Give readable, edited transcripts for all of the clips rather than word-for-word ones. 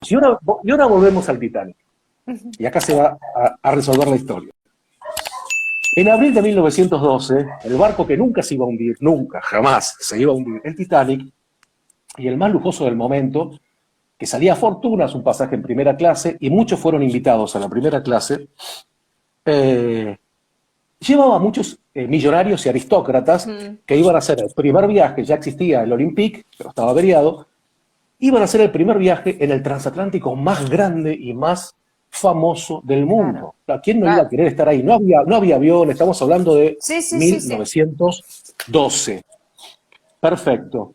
Y ahora volvemos al Titanic. Y acá se va a resolver la historia. En abril de 1912, el barco que nunca se iba a hundir, nunca, jamás se iba a hundir, el Titanic, y el más lujoso del momento, que salía a fortunas, un pasaje en primera clase, y muchos fueron invitados a la primera clase, eh, llevaba a muchos millonarios y aristócratas que iban a hacer el primer viaje, ya existía el Olympique, pero estaba averiado, iban a hacer el primer viaje en el transatlántico más grande y más famoso del Claro, mundo. ¿A quién no iba a claro. querer estar ahí? No había avión, estamos hablando de Sí, sí, sí, sí. 1912. Perfecto.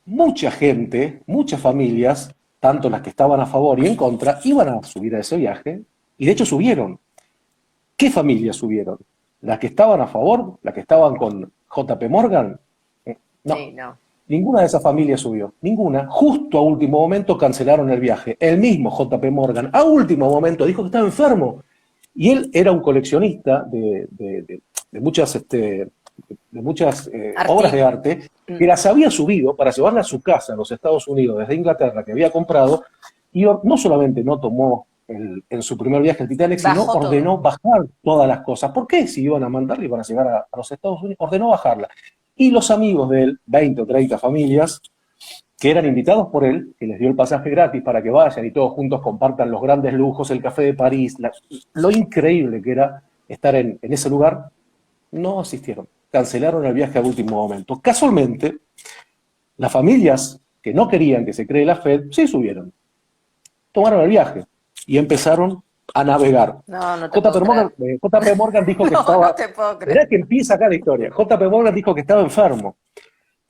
Mucha gente, muchas familias, tanto las que estaban a favor y en contra, iban a subir a ese viaje, y de hecho subieron. ¿Qué familias subieron? ¿Las que estaban a favor? ¿Las que estaban con JP Morgan? No, Sí, no. ninguna de esas familias subió, ninguna. Justo a último momento cancelaron el viaje. El mismo JP Morgan, a último momento, dijo que estaba enfermo. Y él era un coleccionista de muchas, obras de Arti. arte, Mm. que las había subido para llevarlas a su casa en los Estados Unidos, desde Inglaterra, que había comprado, y no solamente no tomó en su primer viaje el Titanic, sino Bajó todo. ordenó bajar todas las cosas. ¿Por qué? Si iban a mandarla, iban a llegar a los Estados Unidos, ordenó bajarla. Y los amigos de él, 20 o 30 familias, que eran invitados por él, que les dio el pasaje gratis para que vayan y todos juntos compartan los grandes lujos, el café de París, lo increíble que era estar en ese lugar, no asistieron. Cancelaron el viaje a último momento. Casualmente, las familias que no querían que se cree la Fed, sí subieron. Tomaron el viaje y empezaron a navegar. No, no te puedo JP Morgan, creer. JP Morgan dijo que No, no estaba... te puedo Verá creer. que empieza acá la historia. JP Morgan dijo que estaba enfermo.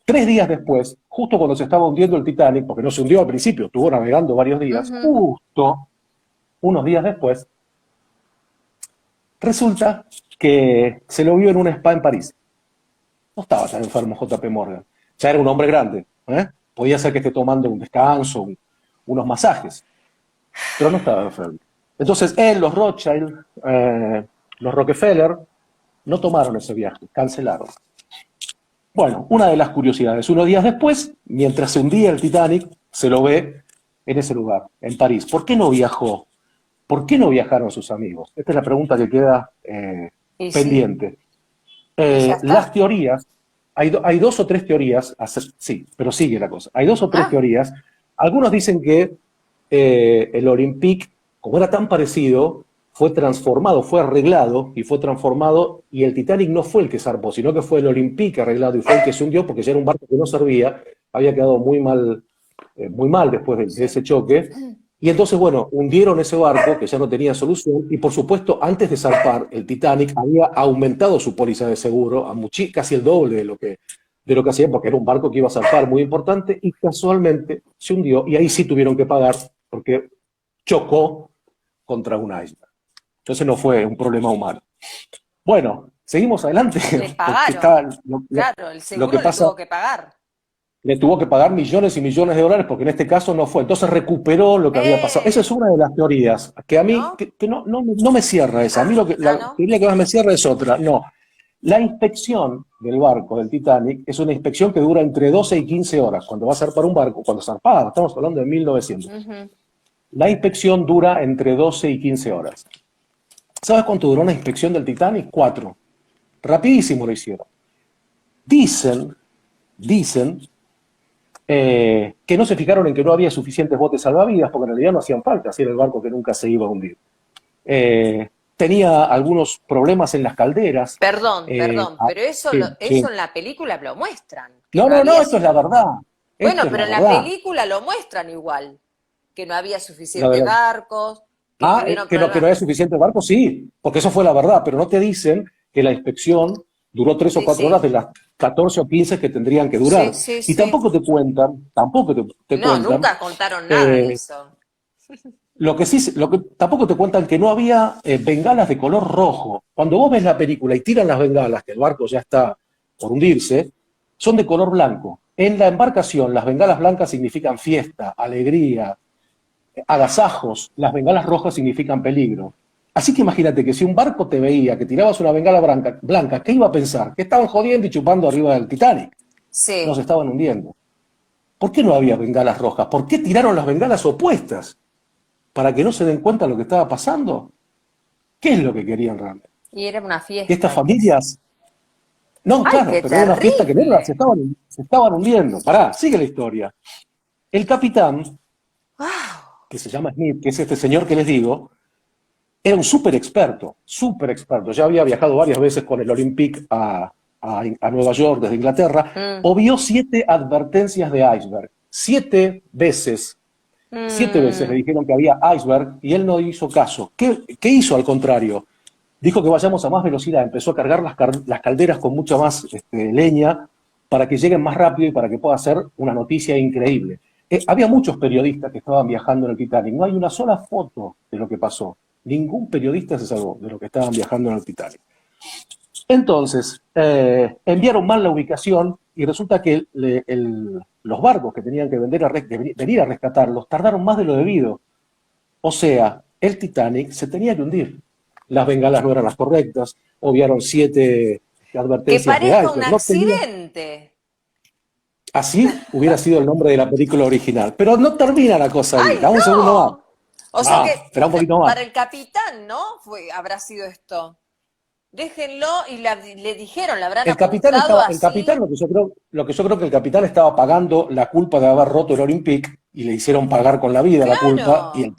3 días después, justo cuando se estaba hundiendo el Titanic, porque no se hundió al principio, estuvo navegando varios días, Ujú. justo unos días después, resulta que se lo vio en un spa en París. No estaba tan enfermo JP Morgan. Ya era un hombre grande. Podía ser que esté tomando un descanso, unos masajes, pero no estaba enfermo. Entonces él, los Rothschild, los Rockefeller, no tomaron ese viaje, cancelaron. Bueno, una de las curiosidades, unos días después, mientras se hundía el Titanic, se lo ve en ese lugar, en París. ¿Por qué no viajó? ¿Por qué no viajaron sus amigos? Esta es la pregunta que queda Y sí, pendiente. y ya Las está. teorías, hay dos o tres teorías, sí, pero sigue la cosa. Hay dos o tres Ah, teorías. Algunos dicen que el Olympique, como era tan parecido, fue transformado, fue arreglado y fue transformado, y el Titanic no fue el que zarpó, sino que fue el Olympique arreglado y fue el que se hundió porque ya era un barco que no servía, había quedado muy mal después de sí. ese choque. Y entonces, bueno, hundieron ese barco que ya no tenía solución y por supuesto, antes de zarpar, el Titanic había aumentado su póliza de seguro a casi el doble de lo que hacía, porque era un barco que iba a zarpar muy importante y casualmente se hundió y ahí sí tuvieron que pagar porque chocó contra un iceberg. Entonces no fue un problema humano. Bueno, seguimos adelante Les porque pagaron. está Claro, el lo que seguro le pasa, tuvo que pagar. le tuvo que pagar millones y millones de dólares porque en este caso no fue. Entonces recuperó lo que había pasado. Esa es ¡Eh! una de las teorías que a mí ¿No? que no me cierra esa. A mí Ah, la ¿no? teoría que más me cierra es otra. No. La inspección del barco, del Titanic, es una inspección que dura entre 12 y 15 horas. Cuando va a zarpar un barco, cuando zarpaba, estamos hablando de 1900. Ujú. La inspección dura entre 12 y 15 horas. ¿Sabes cuánto duró una inspección del Titanic? 4. Rapidísimo lo hicieron. Dicen que no se fijaron en que no había suficientes botes salvavidas, porque en realidad no hacían falta, si era el barco que nunca se iba a hundir. Tenía algunos problemas en las calderas. Perdón, eh, perdón, pero eso, sí, eso sí. en la película lo muestran, que No, no no, no, había esto es la verdad. Bueno, Esto es pero la en la verdad. película lo muestran igual, que no había Lo de suficientes la- barcos, que tuvieron que no problemas. hay suficiente barco, sí, porque eso fue la verdad, pero no te dicen que la inspección duró 3 o 4 horas Sí, de las 14 o 15 que tendrían que sí, durar. sí, Y sí. tampoco te No, cuentan nunca contaron nada de eh, eso. tampoco te cuentan que no había bengalas de color rojo. Cuando vos ves la película y tiran las bengalas, que el barco ya está por hundirse, son de color blanco. En la embarcación, las bengalas blancas significan fiesta, alegría, agasajos. Las bengalas rojas significan peligro. Así que imagínate que si un barco te veía que tirabas una bengala blanca, ¿qué iba a pensar? Que estaban jodiendo y chupando arriba del Titanic. Nos Sí, estaban hundiendo. ¿Por qué no había bengalas rojas? ¿Por qué tiraron las bengalas opuestas? ¿Para que no se den cuenta de lo que estaba pasando? ¿Qué es lo que querían realmente? Y era una Que estas fiesta. familias... No, ¡Ay, claro, qué pero era una fiesta que no era, terrible! se estaban hundiendo. Pará, sigue la historia. El capitán, ¡Wow! que se llama Smith, que es este señor que les digo, era un súper experto, súper experto. Ya había viajado varias veces con el Olympique a Nueva York desde Inglaterra. Obvió 7 advertencias de iceberg. 7 veces le dijeron que había iceberg y él no hizo caso. ¿Qué hizo al contrario? Dijo que vayamos a más velocidad, empezó a cargar las calderas con mucha más leña para que lleguen más rápido y para que pueda ser una noticia increíble. Había muchos periodistas que estaban viajando en el Titanic, no hay una sola foto de lo que pasó. Ningún periodista se salvó de lo que estaban viajando en el Titanic. Entonces, enviaron mal la ubicación y resulta que los barcos que tenían que venir a rescatarlos tardaron más de lo debido. O sea, el Titanic se tenía que hundir. Las bengalas no eran las correctas, obviaron 7 Que advertencias de parezca un iceberg. No tenía... accidente. Así hubiera sido el nombre de la película original. Pero no termina la cosa ahí. ¡Ay, Da un segundo más. no! O sea que Espera un poquito más. para el capitán, ¿no? Habrá sido esto. Déjenlo y le dijeron, le habrán El capitán apuntado el así. capitán, lo que yo creo que el capitán estaba pagando la culpa de haber roto el Olympique y le hicieron pagar con la vida la culpa, y Claro. el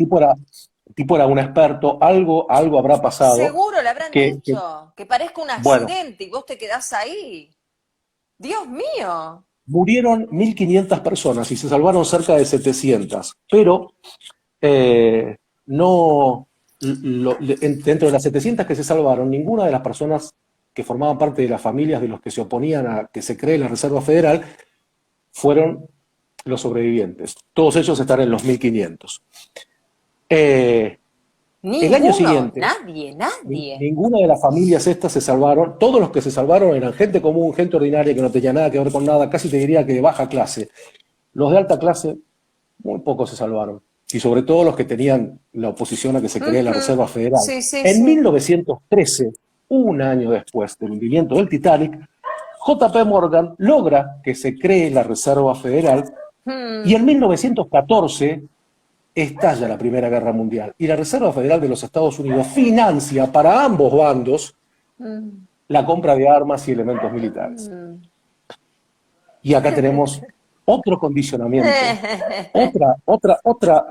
tipo era un experto, algo habrá pasado Seguro le habrán que, dicho que parezca un bueno, accidente y vos te quedás ahí. Dios mío. murieron 1.500 personas y se salvaron cerca de 700, pero no, dentro de las 700 que se salvaron, ninguna de las personas que formaban parte de las familias de los que se oponían a que se cree la Reserva Federal fueron los sobrevivientes. Todos ellos están en los 1.500. El año Ninguno, siguiente, nadie. ninguna de las familias estas se salvaron. Todos los que se salvaron eran gente común, gente ordinaria que no tenía nada que ver con nada, casi te diría que de baja clase. Los de alta clase, muy pocos se salvaron. Y sobre todo los que tenían la oposición a que se cree la Reserva Federal. Sí, sí, En sí. 1913, un año después del hundimiento del Titanic, J.P. Morgan logra que se cree la Reserva Federal y en 1914 estalla la Primera Guerra Mundial y la Reserva Federal de los Estados Unidos financia para ambos bandos la compra de armas y elementos militares. Y acá tenemos otro condicionamiento, otra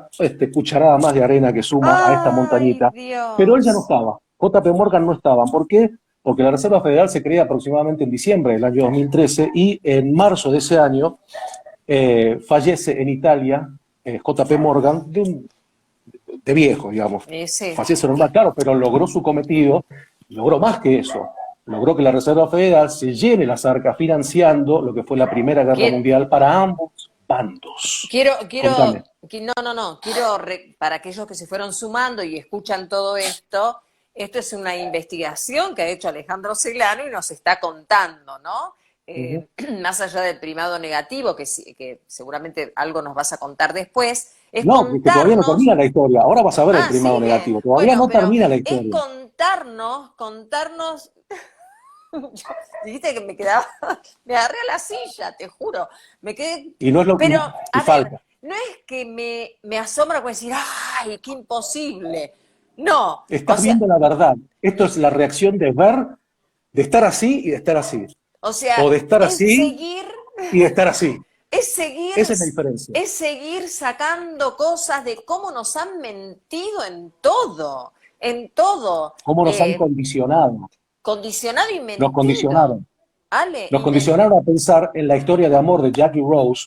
cucharada más de arena que suma a esta Ay, montañita. Pero él ya no Dios. estaba, J.P. Morgan no estaba. ¿Por qué? Porque la Reserva Federal se crea aproximadamente en diciembre del año 2013 y en marzo de ese año fallece en Italia J.P. Morgan, de viejo, digamos. Sí. Fallece normal, claro, pero logró su cometido, logró más que eso. Logró que la Reserva Federal se llene las arcas financiando lo que fue la Primera Guerra Mundial para ambos bandos. Contame. Para aquellos que se fueron sumando y escuchan todo esto, esto es una investigación que ha hecho Alejandro Celano y nos está contando, ¿no? Más allá del primado negativo, que seguramente algo nos vas a contar después, es no, porque todavía no termina la historia. Ahora vas a ver el primado negativo. Todavía no termina la historia. Es contarnos. Dijiste que me quedaba, me agarré a la silla, te juro. Me quedé. Y no es lo que pero, a falta. ver, no es que me asombra con decir, ¡ay, qué imposible! No. Estás viendo la verdad. Esto es la reacción de ver, de estar así y de estar así. O sea, o de estar así y de estar así. Esa es la diferencia. Es seguir sacando cosas de cómo nos han mentido en todo. Cómo nos han condicionado. Condicionado y mentido. Nos condicionaron. Ale, nos condicionaron a pensar en la historia de amor de Jackie Rose,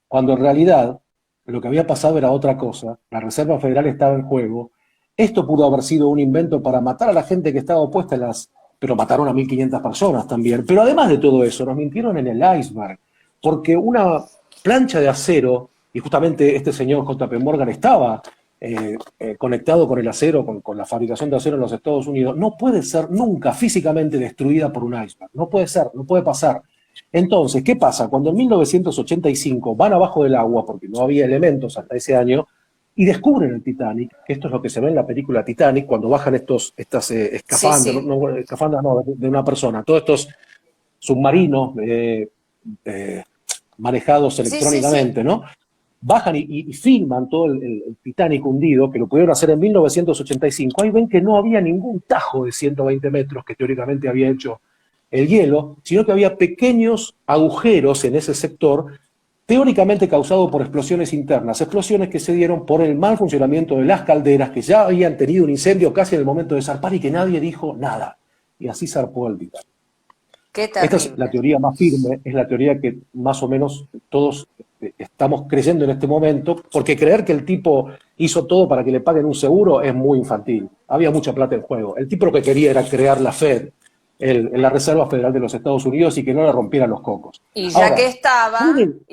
cuando en realidad lo que había pasado era otra cosa. La Reserva Federal estaba en juego. Esto pudo haber sido un invento para matar a la gente que estaba opuesta a pero mataron a 1.500 personas también. Pero además de todo eso, nos mintieron en el iceberg, porque una plancha de acero, y justamente este señor J.P. Morgan estaba conectado con el acero, con la fabricación de acero en los Estados Unidos, no puede ser nunca físicamente destruida por un iceberg. No puede ser, no puede pasar. Entonces, ¿qué pasa? Cuando en 1985 van abajo del agua, porque no había elementos hasta ese año, y descubren el Titanic, que esto es lo que se ve en la película Titanic, cuando bajan estas escafandras, sí. escafandras no, de una persona, todos estos submarinos manejados Sí, sí, sí. electrónicamente, ¿no? Bajan y filman todo el Titanic hundido, que lo pudieron hacer en 1985, ahí ven que no había ningún tajo de 120 metros que teóricamente había hecho el hielo, sino que había pequeños agujeros en ese sector, teóricamente causados por explosiones internas, explosiones que se dieron por el mal funcionamiento de las calderas, que ya habían tenido un incendio casi en el momento de zarpar y que nadie dijo nada. Y así zarpó el Titanic. Qué Esta es la terrible. teoría más firme, es la teoría que más o menos todos estamos creyendo en este momento, porque creer que el tipo hizo todo para que le paguen un seguro es muy infantil. Había mucha plata en juego. El tipo lo que quería era crear la Fed, la Reserva Federal de los Estados Unidos, y que no le rompieran los cocos. Ahora, Y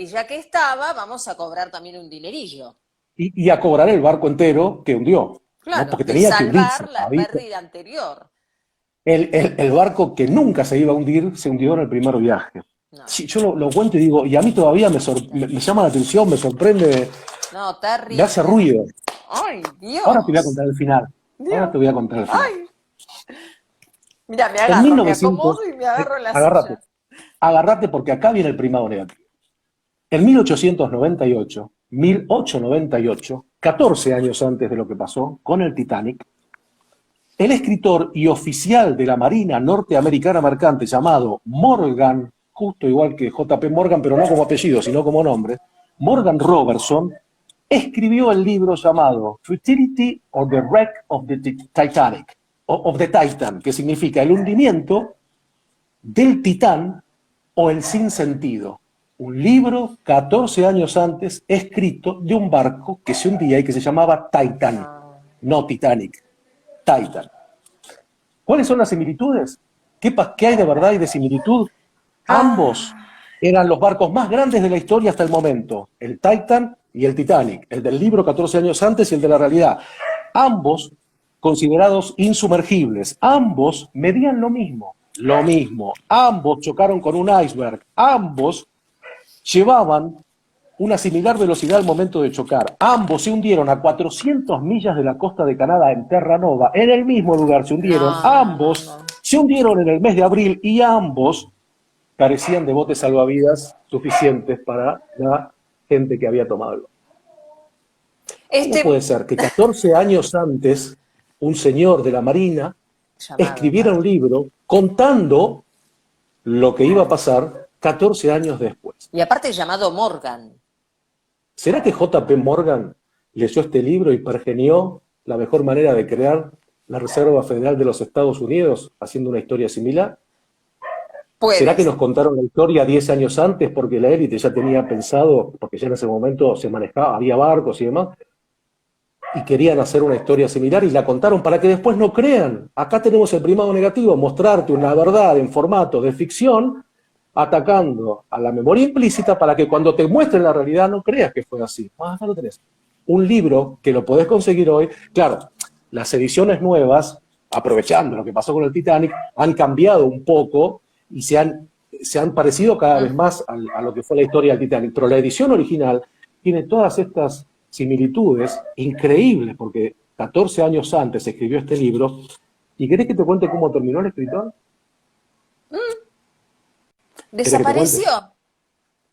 ya que estaba, vamos a cobrar también un dinerillo. y a cobrar el barco entero que hundió, ¿no? Claro, Porque y tenía que hundirse. salvar la pérdida anterior. El barco que nunca se iba a hundir se hundió en el primer viaje. No, Sí, yo lo cuento y digo, y a mí todavía me llama la atención, me sorprende, no, me hace terrible. ruido. Ay, Ahora te voy a Dios. contar el final. Ahora Dios. te voy a contar el final. Ay. Mira, En me 1900, acomodo y me agarro en la agárrate, silla. agárrate porque acá viene el primado negativo. En 1898, 1898, 14 años antes de lo que pasó con el Titanic, el escritor y oficial de la Marina norteamericana mercante llamado Morgan, justo igual que J.P. Morgan, pero no como apellido, sino como nombre, Morgan Robertson, escribió el libro llamado Futility or the Wreck of the Titanic, of the Titan, que significa el hundimiento del Titán o el sinsentido. Un libro 14 años antes escrito de un barco que se hundía y que se llamaba Titan, No. no Titanic, Titan. ¿Cuáles son las similitudes? ¿Qué hay de verdad y de similitud? Ambos Ah, eran los barcos más grandes de la historia hasta el momento, el Titan y el Titanic, el del libro 14 años antes y el de la realidad. Ambos considerados insumergibles, ambos medían lo mismo, ambos chocaron con un iceberg, ambos llevaban una similar velocidad al momento de chocar. Ambos se hundieron a 400 millas de la costa de Canadá en Terranova, en el mismo lugar se hundieron, no, no, no, ambos no. se hundieron en el mes de abril y ambos carecían de botes salvavidas suficientes para la gente que había tomado. ¿Cómo puede Este ser que 14 años antes un señor de la Marina llamado, escribiera un libro contando lo que iba a pasar 14 años después? y aparte llamado Morgan. ¿Será que J.P. Morgan leyó este libro y pergenió la mejor manera de crear la Reserva Federal de los Estados Unidos haciendo una historia similar? ¿Será que Puedes. nos contaron la historia 10 años antes porque la élite ya tenía pensado, porque ya en ese momento se manejaba, había barcos y demás, y querían hacer una historia similar y la contaron para que después no crean? Acá tenemos el primado negativo, mostrarte una verdad en formato de ficción, atacando a la memoria implícita para que cuando te muestren la realidad no creas que fue así. Ah, acá lo tenés. Un libro que lo podés conseguir hoy. Claro, las ediciones nuevas, aprovechando lo que pasó con el Titanic, han cambiado un poco y se han parecido cada vez más a lo que fue la historia del Titanic. Pero la edición original tiene todas estas similitudes increíbles, porque 14 años antes escribió este libro. ¿Y querés que te cuente cómo terminó el escritor? ¿Querés que te cuente? Desapareció.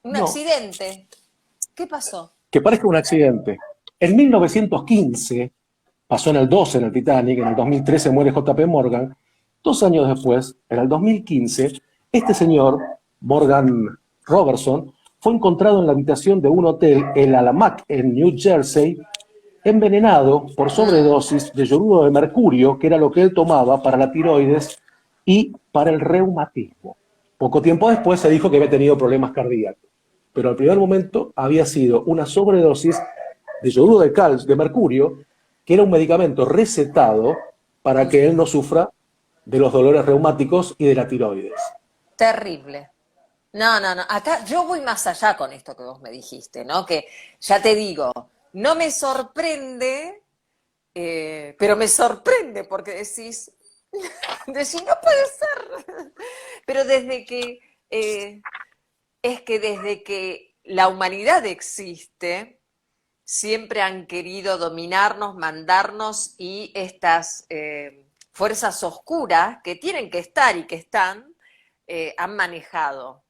Un No, accidente. ¿Qué pasó? que parezca un accidente. En 1915, pasó en el 12 en el Titanic, en el 2013 muere J.P. Morgan, 2 años después, en el 2015, este señor, Morgan Robertson, fue encontrado en la habitación de un hotel, el Alamac, en New Jersey, envenenado por sobredosis de iorudo de mercurio, que era lo que él tomaba para la tiroides y para el reumatismo. Poco tiempo después se dijo que había tenido problemas cardíacos, pero al primer momento había sido una sobredosis de iorudo de mercurio, que era un medicamento recetado para que él no sufra de los dolores reumáticos y de la tiroides. Terrible. No, no, no. Acá yo voy más allá con esto que vos me dijiste, ¿no? Que ya te digo, no me sorprende, pero me sorprende porque decís, no puede ser. Pero es que desde que la humanidad existe, siempre han querido dominarnos, mandarnos y estas fuerzas oscuras que tienen que estar y que están, han manejado